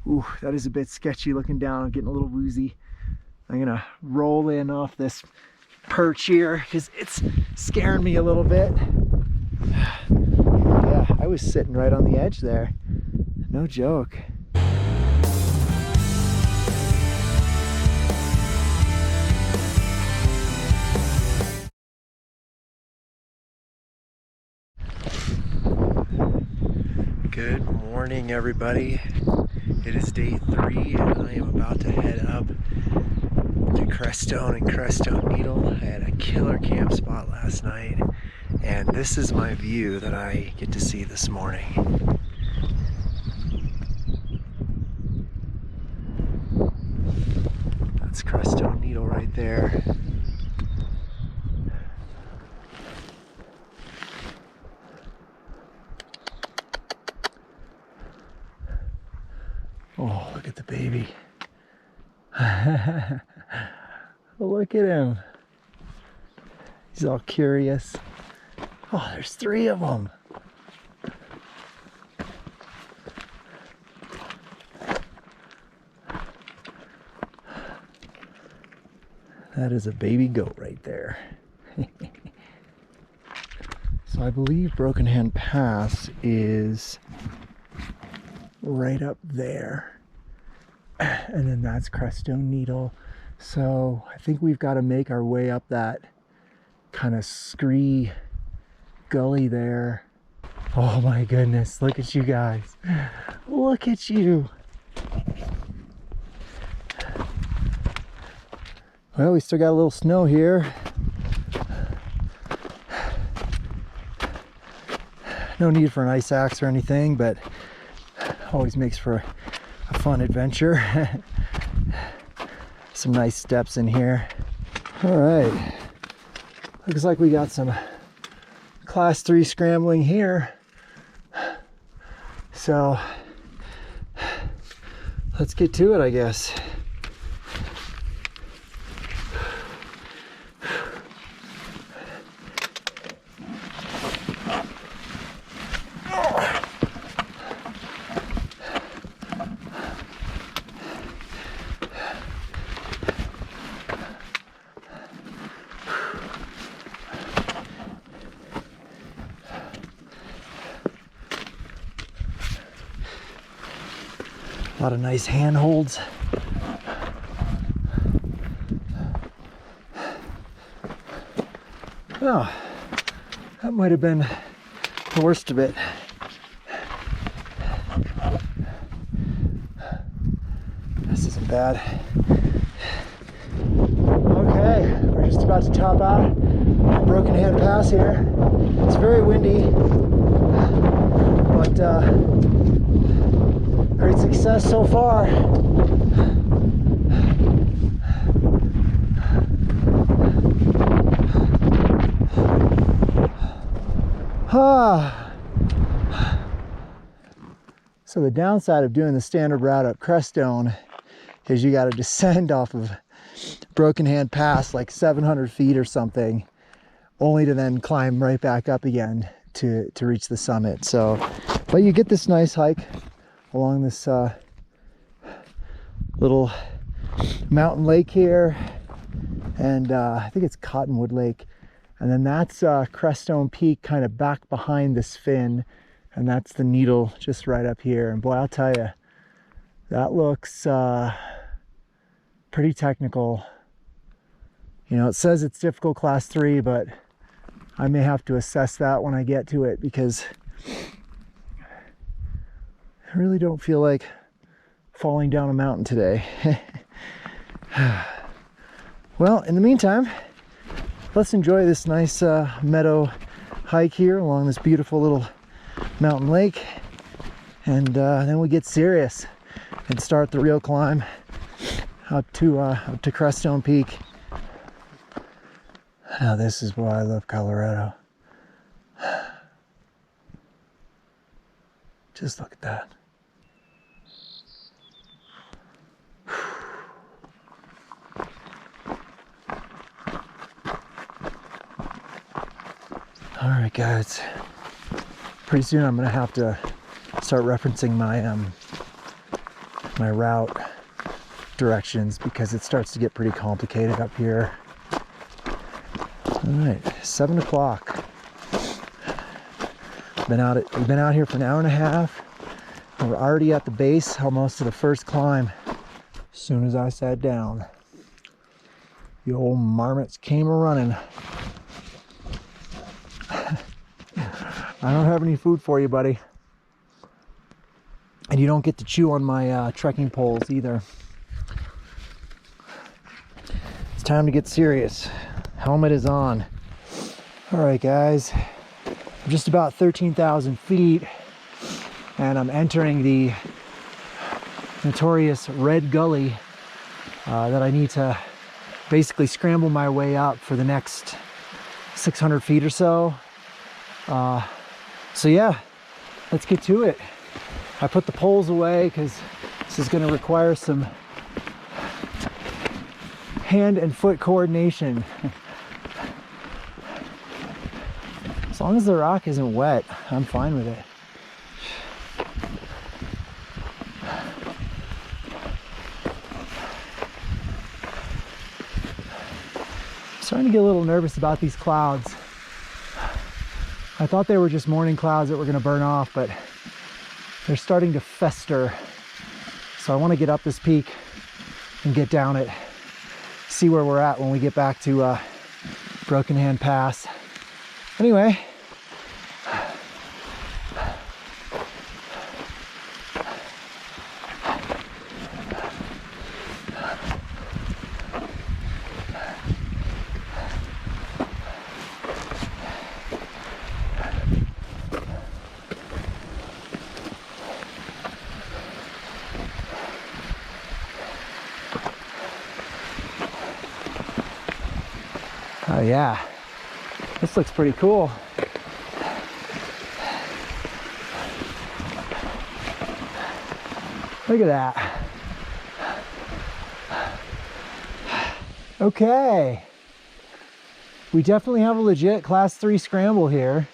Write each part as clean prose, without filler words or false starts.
Ooh, that is a bit sketchy looking down. I'm getting a little woozy. I'm gonna roll in off this perch here because it's scaring me a little bit. Yeah, I was sitting right on the edge there. No joke. Good morning, everybody. It is day 3 and I am about to head up to Crestone and Crestone Needle. I had a killer camp spot last night, and this is my view that I get to see this morning. That's Crestone Needle right there. Oh, look at the baby. Look at him. He's all curious. Oh, there's 3 of them. That is a baby goat right there. So I believe Broken Hand Pass is right up there. And then that's Crestone Needle. So I think we've got to make our way up that kind of scree gully there. Oh my goodness, look at you guys. Look at you. Well, we still got a little snow here. No need for an ice axe or anything, but always makes for a fun adventure. Some nice steps in here. All right, looks like we got some class 3 scrambling here. So let's get to it, I guess. A lot of nice handholds. Oh, that might have been the worst of it. This isn't bad. Okay, we're just about to top out Broken Hand Pass here. It's very windy, but great success so far. So the downside of doing the standard route up Crestone is you got to descend off of Broken Hand Pass like 700 feet or something, only to then climb right back up again to reach the summit. So, but you get this nice hike along this little mountain lake here, and I think it's Cottonwood Lake, and then that's Crestone Peak kind of back behind this fin, and that's the needle just right up here. And boy, I'll tell you, that looks pretty technical. You know, it says it's difficult class 3, but I may have to assess that when I get to it, because I really don't feel like falling down a mountain today. Well, in the meantime, let's enjoy this nice meadow hike here along this beautiful little mountain lake, and then we get serious and start the real climb up to Crestone Peak. Now this is why I love Colorado. Just look at that. All right, guys. Pretty soon I'm gonna have to start referencing my my route directions because it starts to get pretty complicated up here. All right, 7 o'clock. We've been out here for an hour and a half. And we're already at the base, almost to the first climb. As soon as I sat down, the old marmots came a-running. I don't have any food for you, buddy. And you don't get to chew on my trekking poles either. It's time to get serious. Helmet is on. All right, guys. I'm just about 13,000 feet. And I'm entering the notorious Red Gully that I need to basically scramble my way up for the next 600 feet or so. So yeah, let's get to it. I put the poles away because this is going to require some hand and foot coordination. As long as the rock isn't wet, I'm fine with it. Starting to get a little nervous about these clouds. I thought they were just morning clouds that were going to burn off, but they're starting to fester. So I want to get up this peak and get down it, see where we're at when we get back to Broken Hand Pass. Anyway, oh yeah, this looks pretty cool. Look at that. Okay. We definitely have a legit class 3 scramble here.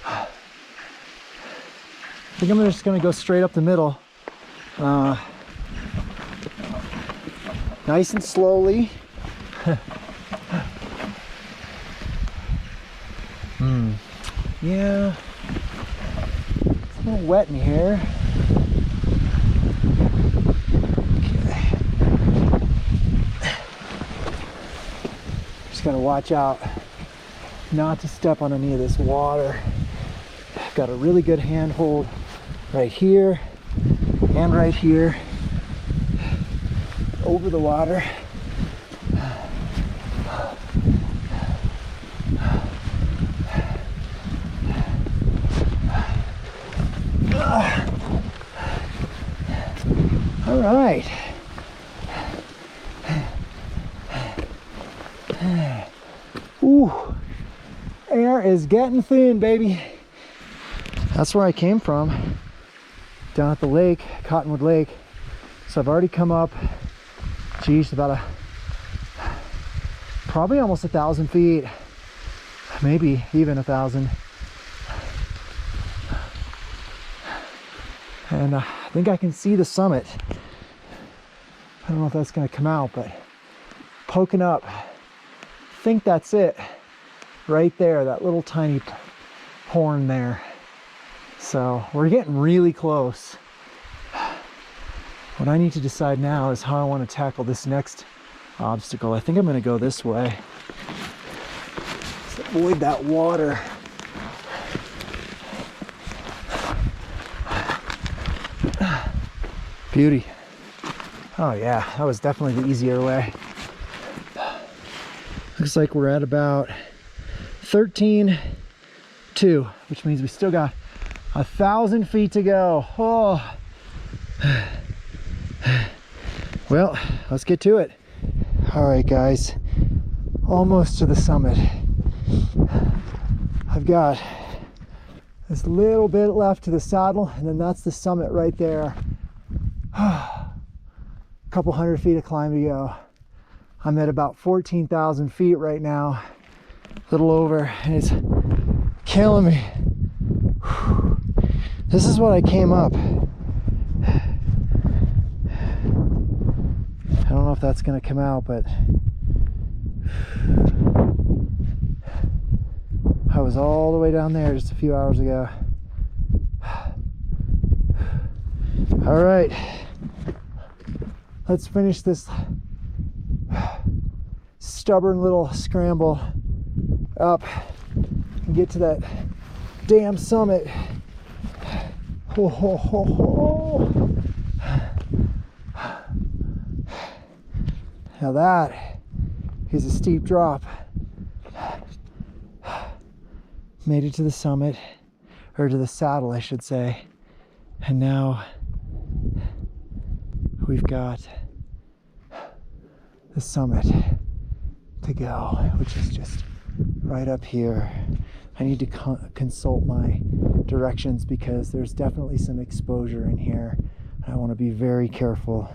I think I'm just gonna go straight up the middle. Nice and slowly. Yeah, it's a little wet in here. Okay. Just gotta watch out not to step on any of this water. Got a really good handhold right here and right here over the water. All right. Ooh, air is getting thin, baby. That's where I came from, down at the lake, Cottonwood Lake. So I've already come up, geez, about probably almost 1,000 feet, maybe even 1,000. And I think I can see the summit. I don't know if that's gonna come out, but poking up. I think that's it right there, that little tiny horn there. So we're getting really close. What I need to decide now is how I want to tackle this next obstacle. I think I'm gonna go this way. Let's avoid that water. Beauty. Oh yeah, that was definitely the easier way. Looks like we're at about 13,200, which means we still got 1,000 feet to go. Oh. Well, let's get to it. All right, guys, almost to the summit. I've got this little bit left to the saddle, and then that's the summit right there. A couple hundred feet of climb to go. I'm at about 14,000 feet right now, a little over, and it's killing me. This is what I came up. if that's gonna come out, but I was all the way down there just a few hours ago. All right, let's finish this stubborn little scramble up and get to that damn summit. Ho, ho, ho, ho. Now that is a steep drop. Made it to the summit, or to the saddle, I should say. And now we've got the summit to go, which is just right up here. I need to consult my directions because there's definitely some exposure in here. I want to be very careful.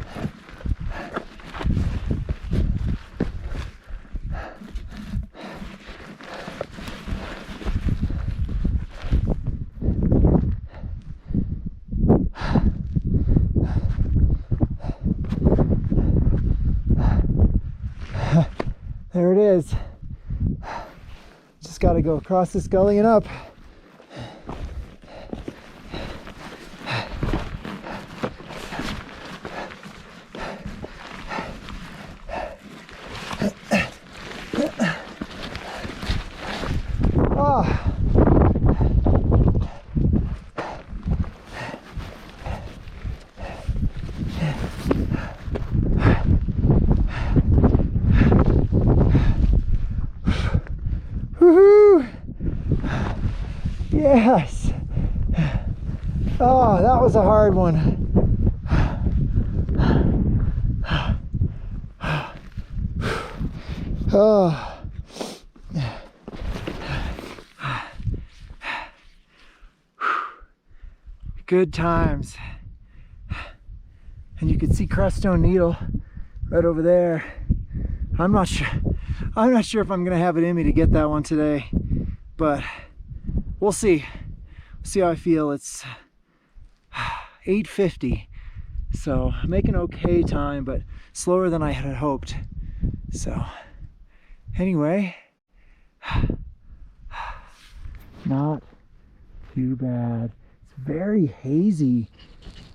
There it is. Just got to go across this gully and up. Woohoo! Yes! Oh, that was a hard one. Oh. Good times. And you can see Crestone Needle right over there. I'm not sure if I'm gonna have it in me to get that one today, but we'll see. See how I feel. It's 8:50, so I'm making okay time, but slower than I had hoped. So anyway, not too bad. It's very hazy.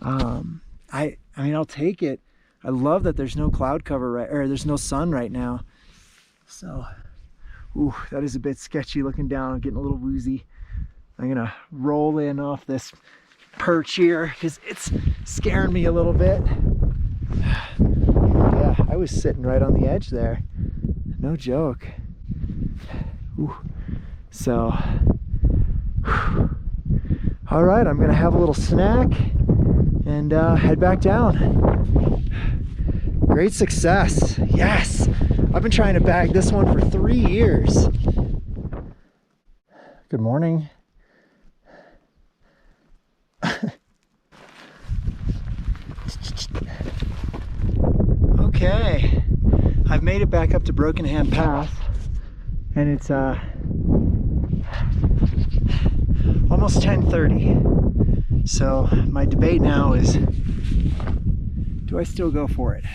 I mean, I'll take it. I love that there's no cloud cover there's no sun right now. So, ooh, that is a bit sketchy looking down. I'm getting a little woozy. I'm gonna roll in off this perch here because it's scaring me a little bit. Yeah, I was sitting right on the edge there. No joke. Ooh. So, all right, I'm gonna have a little snack and head back down. Great success. Yes. I've been trying to bag this one for 3 years. Good morning. Okay. I've made it back up to Broken Hand Pass, and it's almost 10:30. So my debate now is, do I still go for it?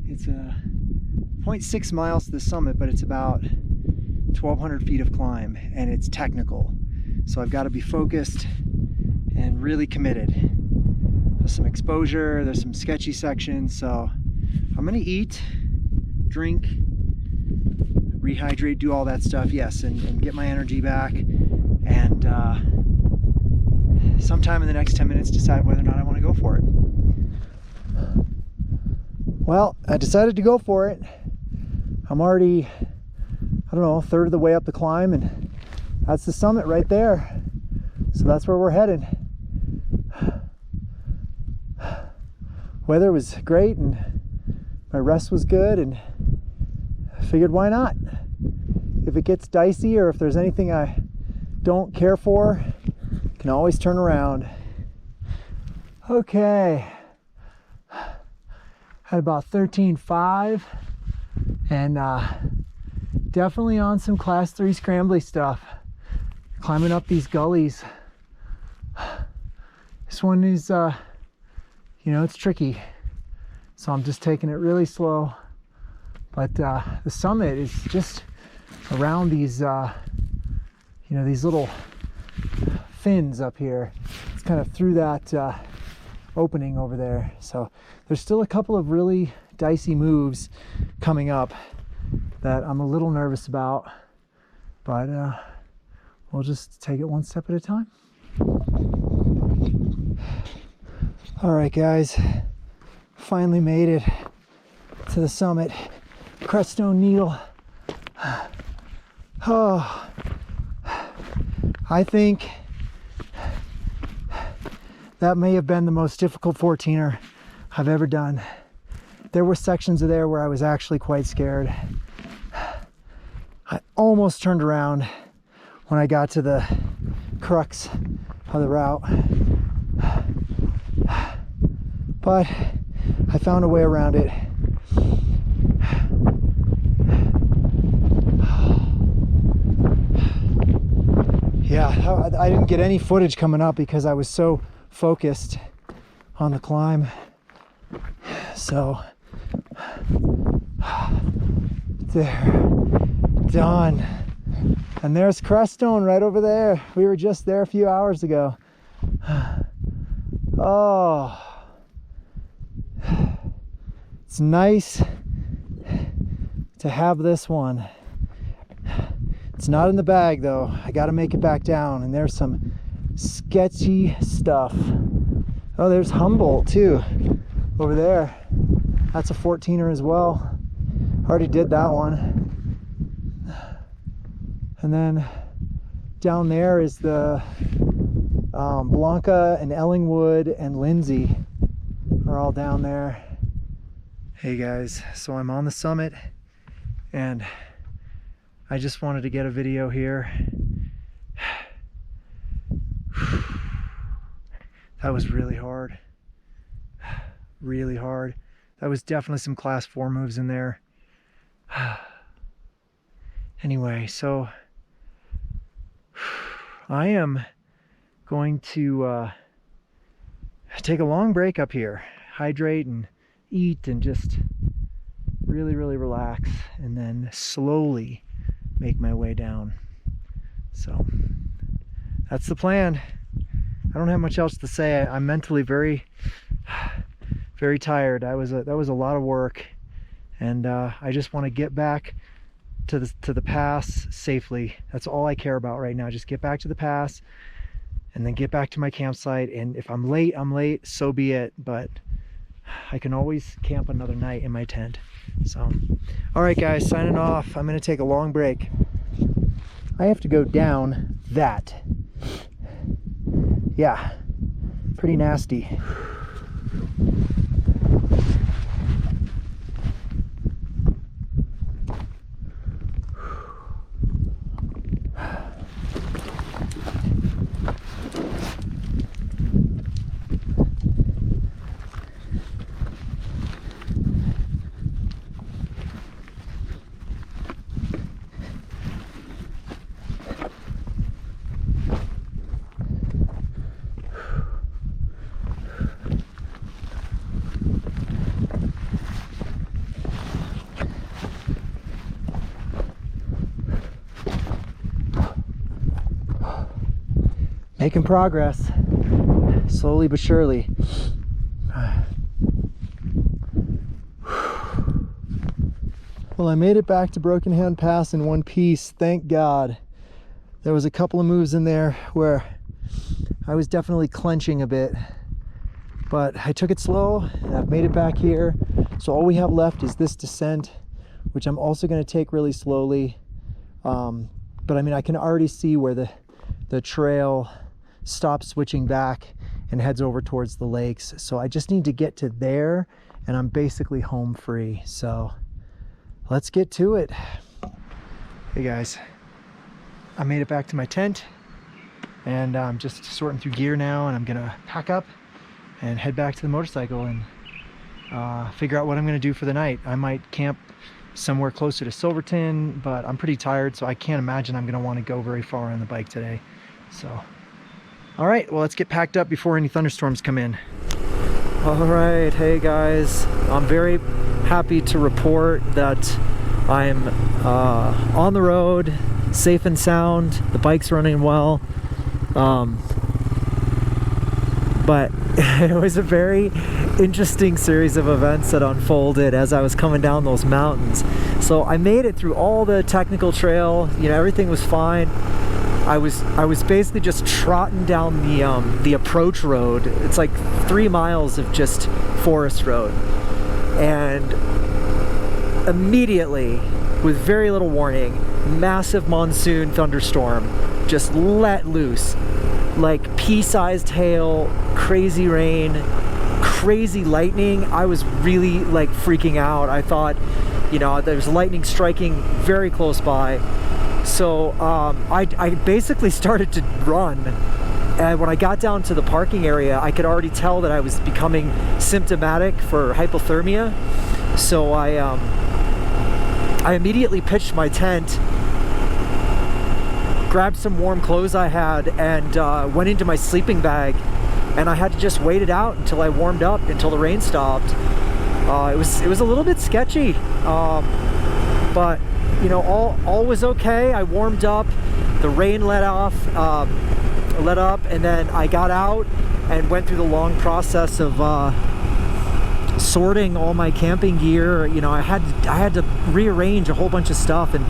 It's 0.6 miles to the summit, but it's about 1,200 feet of climb, and it's technical. So I've got to be focused and really committed. There's some exposure, there's some sketchy sections, so I'm gonna eat, drink, rehydrate, do all that stuff, yes, and get my energy back, and sometime in the next 10 minutes decide whether or not I want to go for it. Well, I decided to go for it. I'm already, I don't know, a third of the way up the climb, and that's the summit right there. So that's where we're headed. Weather was great and my rest was good, and I figured why not? If it gets dicey or if there's anything I don't care for, I can always turn around. Okay. Had about 13.5 and definitely on some class 3 scrambly stuff. Climbing up these gullies. This one is, you know, it's tricky. So I'm just taking it really slow. But the summit is just around these, you know, these little fins up here. It's kind of through that opening over there. So there's still a couple of really dicey moves coming up that I'm a little nervous about, but we'll just take it one step at a time. All right, guys, finally made it to the summit. Crestone Needle. Oh, I think that may have been the most difficult 14er I've ever done. There were sections of there where I was actually quite scared. I almost turned around when I got to the crux of the route, but I found a way around it. Yeah, I didn't get any footage coming up because I was so focused on the climb. So there, done. And there's Crestone right over there. We were just there a few hours ago. Oh, it's nice to have this one. It's not in the bag though. I got to make it back down, and there's some sketchy stuff. Oh, there's Humboldt too over there. That's a 14er as well. Already did that one. And then down there is the Blanca and Ellingwood and Lindsay are all down there. Hey guys, so I'm on the summit and I just wanted to get a video here. That was really hard. Really hard. That was definitely some class 4 moves in there. Anyway, so I am going to take a long break up here, hydrate and eat and just really relax, and then slowly make my way down. So that's the plan. I don't have much else to say. I'm mentally very tired. That was a lot of work, and I just want to get back to the pass safely. That's all I care about right now. Just get back to the pass and then get back to my campsite. And if I'm late, I'm late, so be it. But I can always camp another night in my tent. So, all right guys, signing off. I'm gonna take a long break. I have to go down that. Yeah, pretty nasty. Making progress, slowly but surely. Well, I made it back to Broken Hand Pass in one piece, thank God. There was a couple of moves in there where I was definitely clenching a bit, but I took it slow and I've made it back here. So all we have left is this descent, which I'm also going to take really slowly. But I mean, I can already see where the trail stops switching back and heads over towards the lakes. So I just need to get to there and I'm basically home free. So let's get to it. Hey guys, I made it back to my tent and I'm just sorting through gear now, and I'm gonna pack up and head back to the motorcycle and figure out what I'm gonna do for the night. I might camp somewhere closer to Silverton, but I'm pretty tired, so I can't imagine I'm gonna want to go very far on the bike today. So all right, well, let's get packed up before any thunderstorms come in. Alright, hey guys, I'm very happy to report that I'm on the road, safe and sound, the bike's running well, but it was a very interesting series of events that unfolded as I was coming down those mountains. So I made it through all the technical trail, you know, everything was fine. I was basically just trotting down the approach road. It's like 3 miles of just forest road, and immediately, with very little warning, massive monsoon thunderstorm just let loose, like pea-sized hail, crazy rain, crazy lightning. I was really like freaking out. I thought, you know, there was lightning striking very close by. So I basically started to run, and when I got down to the parking area, I could already tell that I was becoming symptomatic for hypothermia. So I immediately pitched my tent, grabbed some warm clothes I had, and went into my sleeping bag, and I had to just wait it out until I warmed up, until the rain stopped. It was a little bit sketchy, but you know, all was okay. I warmed up, the rain let up, and then I got out and went through the long process of sorting all my camping gear. You know, I had to rearrange a whole bunch of stuff, and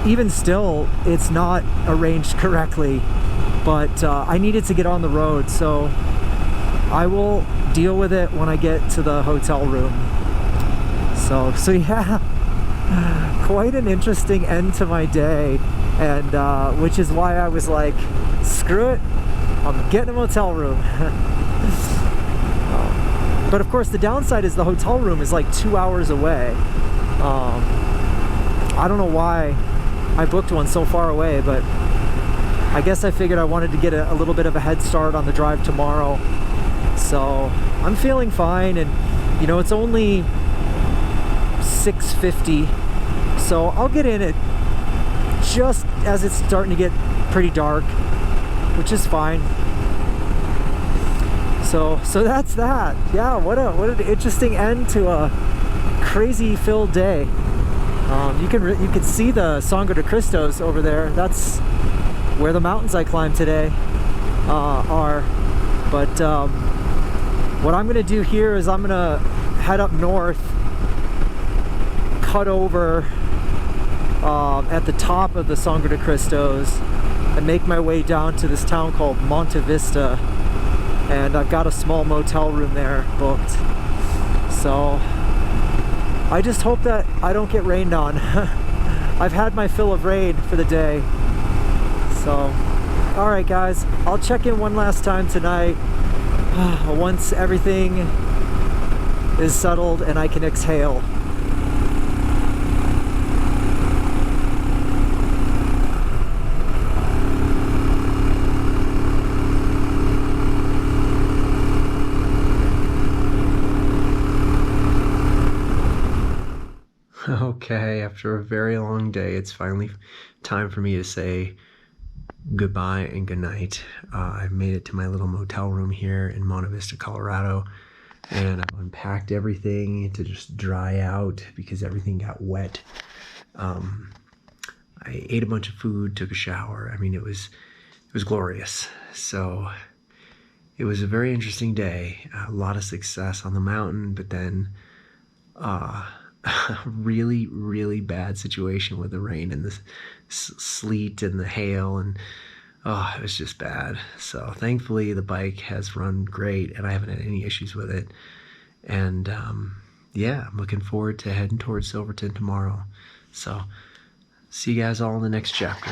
even still, it's not arranged correctly. But I needed to get on the road, so I will deal with it when I get to the hotel room. So yeah. Quite an interesting end to my day, and which is why I was like, screw it, I'm getting a motel room. But of course the downside is the hotel room is like 2 hours away. I don't know why I booked one so far away, but I guess I figured I wanted to get a little bit of a head start on the drive tomorrow. So I'm feeling fine, and you know, it's only 6:50, so I'll get in it just as it's starting to get pretty dark, which is fine. So that's that. Yeah, what an interesting end to a crazy filled day. You can see the Sangre de Cristos over there. That's where the mountains I climbed today are. But what I'm gonna do here is I'm gonna head up north, cut over at the top of the Sangre de Cristos, and make my way down to this town called Monte Vista, and I've got a small motel room there booked. So I just hope that I don't get rained on. I've had my fill of rain for the day. So alright guys, I'll check in one last time tonight once everything is settled and I can exhale. Okay, after a very long day, it's finally time for me to say goodbye and goodnight. I've made it to my little motel room here in Monte Vista, Colorado, and I've unpacked everything to just dry out because everything got wet. I ate a bunch of food, took a shower. I mean, it was glorious. So it was a very interesting day. A lot of success on the mountain, but then a really bad situation with the rain and the sleet and the hail, and it was just bad. So thankfully the bike has run great and I haven't had any issues with it. And yeah, I'm looking forward to heading towards Silverton tomorrow. So see you guys all in the next chapter.